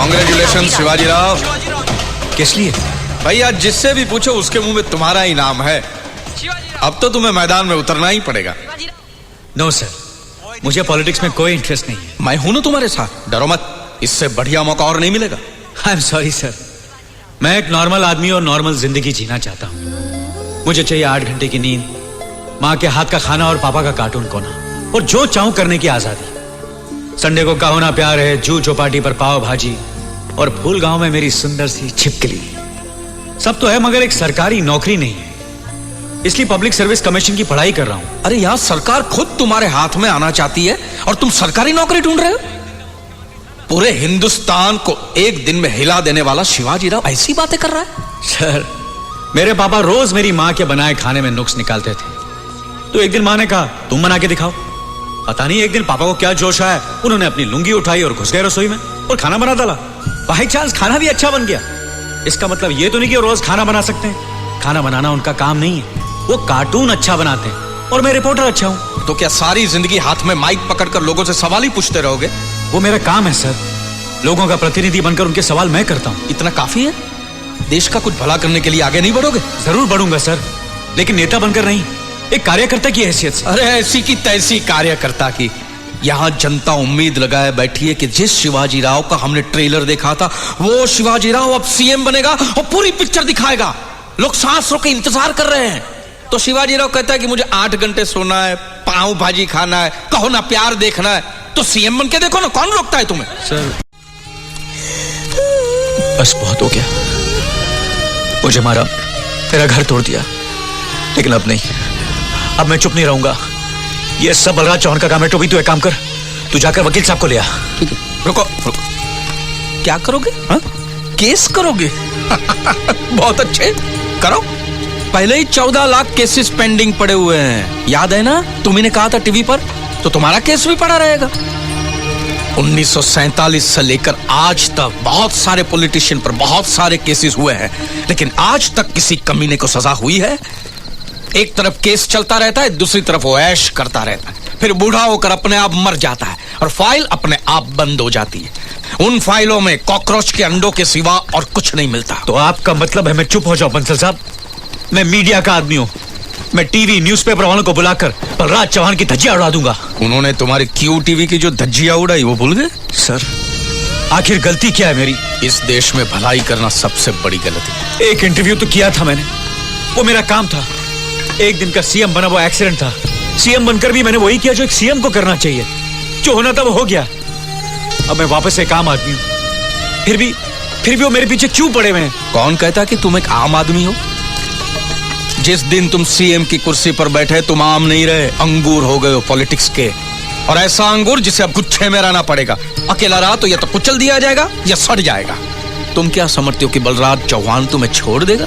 Congratulation Shivaji Rao. किस लिए? भाई आज जिससे भी पूछो उसके मुंह में तुम्हारा ही नाम है। अब तो तुम्हें मैदान में उतरना ही पड़ेगा। नो सर, मुझे पॉलिटिक्स में कोई इंटरेस्ट नहीं है। मैं हूं ना तुम्हारे साथ, डरो मत, इससे बढ़िया मौका और नहीं मिलेगा। आई एम सॉरी सर, मैं एक नॉर्मल आदमी और नॉर्मल जिंदगी जीना चाहता हूँ। मुझे चाहिए 8 घंटे की नींद, माँ के हाथ का खाना और पापा का कार्टून कोना, और जो चाहूं करने की आजादी। संडे को का होना प्यार है, जू चौपाटी पर पाव भाजी, और फूल गांव में मेरी सुंदर सी छिपकली। सब तो है मगर एक सरकारी नौकरी नहीं है, इसलिए पब्लिक सर्विस कमीशन की पढ़ाई कर रहा हूं। अरे यहाँ सरकार खुद तुम्हारे हाथ में आना चाहती है और तुम सरकारी नौकरी ढूंढ रहे हो। पूरे हिंदुस्तान को एक दिन में हिला देने वाला शिवाजी राव ऐसी बातें कर रहा है। सर, मेरे पापा रोज मेरी माँ के बनाए खाने में नुक्स निकालते थे, तो एक दिन माँ ने कहा तुम बना के दिखाओ। पता नहीं एक दिन पापा को क्या जोश आया, उन्होंने अपनी लुंगी उठाई और घुस गए रसोई में और खाना बना डाला। बाई चांस खाना भी अच्छा बन गया। इसका मतलब ये तो नहीं कि वो रोज खाना बना सकते हैं। खाना बनाना उनका काम नहीं है, वो कार्टून अच्छा बनाते हैं और मैं रिपोर्टर अच्छा हूं। तो क्या सारी जिंदगी हाथ में माइक पकड़कर लोगों से सवाल ही पूछते रहोगे? वो मेरा काम है सर, लोगों का प्रतिनिधि बनकर उनके सवाल मैं करता हूं। इतना काफी है? देश का कुछ भला करने के लिए आगे नहीं बढ़ोगे? जरूर बढ़ूंगा सर, लेकिन नेता बनकर नहीं, एक कार्यकर्ता की हैसियत से। अरे ऐसी की तैसी कार्यकर्ता की। यहाँ जनता उम्मीद लगाए बैठी है कि जिस शिवाजी राव का हमने ट्रेलर देखा था, वो शिवाजी राव अब सीएम बनेगा और पूरी पिक्चर दिखाएगा। लोग सांस रोके इंतजार कर रहे हैं। तो शिवाजी राव कहता है कि मुझे 8 घंटे सोना है, पाव भाजी खाना है, कहो ना प्यार देखना है, तो सीएम बन के देखो ना, कौन रोकता है तुम्हें? सर बस बहुत हो गया, मुझे मारा, मेरा घर तोड़ दिया, लेकिन अब नहीं, अब मैं चुप नहीं रहूंगा। ये सब बलराज चौहान का काम है। टोबी तू एक काम कर, तू जाकर वकील साहब को ले आ। ठीक है, रुको। क्या करोगे? हा? केस करोगे? बहुत अच्छे, करो। पहले ही 14 लाख केसेस पेंडिंग पड़े हुए हैं, याद है ना? तुम्ही ने कहा था टीवी पर, तो तुम्हारा केस भी पड़ा रहेगा। 1947 से लेकर आज तक बहुत सारे पॉलिटिशियन पर बहुत सारे केसेस हुए हैं, लेकिन आज तक किसी कमीने को सजा हुई है? एक तरफ केस चलता रहता है, दूसरी तरफ वो ऐश करता रहता है, फिर बूढ़ा होकर अपने आप मर जाता है और फाइल अपने आप बंद हो जाती है। उन फाइलों में कॉकरोच के अंडों के सिवा और कुछ नहीं मिलता। तो आपका मतलब है मैं चुप हो जाऊं बंसल साहब? मैं मीडिया का आदमी हूं, मैं टीवी न्यूज़पेपर वालों को बुलाकर बलराज चौहान की धज्जियां उड़ा दूंगा। उन्होंने तुम्हारी क्यू टीवी की जो धज्जियां उड़ाई वो भूल गए? सर आखिर गलती क्या है मेरी? इस देश में भलाई करना सबसे बड़ी गलती। एक इंटरव्यू तो किया था मैंने, वो मेरा काम था। एक दिन का सीएम बना, वो एक्सीडेंट था। सीएम बनकर भी मैंने वही किया जो एक सीएम को करना चाहिए। जो होना था वो हो गया। अब मैं वापस एक आम आदमी हूं, फिर भी वो मेरे पीछे क्यों पड़े हुए हैं? कौन कहता कि तुम एक आम आदमी हो? जिस दिन तुम सीएम की कुर्सी पर बैठे तुम आम नहीं रहे, अंगूर हो गए हो पॉलिटिक्स के। और ऐसा अंगूर जिसे अब गुच्छे में रहना पड़ेगा। अकेला रहा तो या तो कुचल दिया जाएगा या सड़ जाएगा। तुम क्या समझते हो कि बलराज चौहान तुम्हें छोड़ देगा?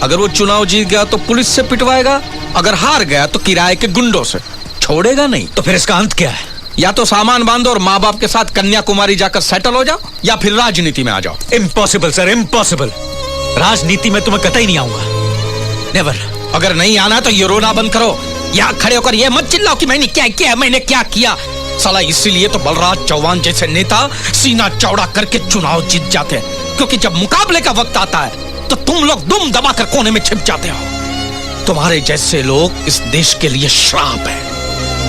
अगर वो चुनाव जीत गया तो पुलिस से पिटवाएगा, अगर हार गया तो किराए के गुंडों से। छोड़ेगा नहीं। तो फिर इसका अंत क्या है? या तो सामान बांधो और माँ बाप के साथ कन्याकुमारी जाकर सेटल हो जाओ, या फिर राजनीति में आ जाओ। Impossible sir, impossible. राजनीति में तुम्हें कतई नहीं आऊंगा, नेवर। अगर नहीं आना तो ये रोना बंद करो। यहाँ खड़े होकर ये मत चिल्लाओ कि मैंने क्या किया, मैंने क्या किया। साला इसीलिए तो बलराज चौहान जैसे नेता सीना चौड़ा करके चुनाव जीत जाते हैं, क्योंकि जब मुकाबले का वक्त आता है तो तुम लोग दुम दबाकर कोने में छिप जाते हो। तुम्हारे जैसे लोग इस देश के लिए श्राप है।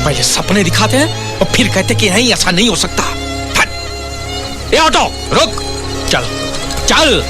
पहले सपने दिखाते हैं और फिर कहते कि नहीं ऐसा नहीं हो सकता। ये ऑटो रुक, चल चल।